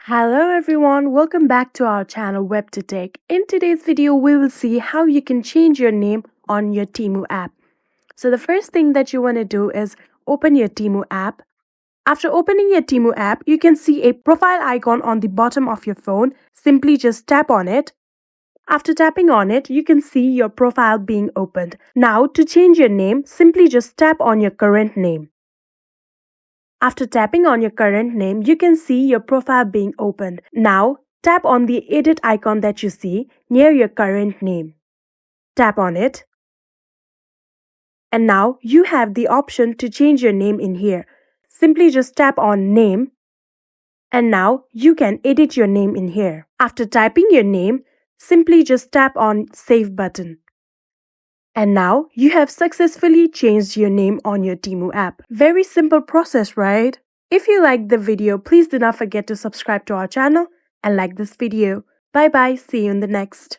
Hello everyone, welcome back to our channel WebToTech. In today's video, we will see how you can change your name on your Temu app. So the first thing that you want to do is open your Temu app. After opening your Temu app, you can see a profile icon on the bottom of your phone. Simply just tap on it. After tapping on it, you can see your profile being opened. Now to change your name, simply just tap on your current name. After tapping on your current name, you can see your profile being opened. Now, tap on the edit icon that you see near your current name. Tap on it. And now you have the option to change your name in here. Simply just tap on name. And now you can edit your name in here. After typing your name, simply just tap on save button. And now you have successfully changed your name on your Temu app. Very simple process, right? If you liked the video, please do not forget to subscribe to our channel and like this video. Bye bye, see you in the next.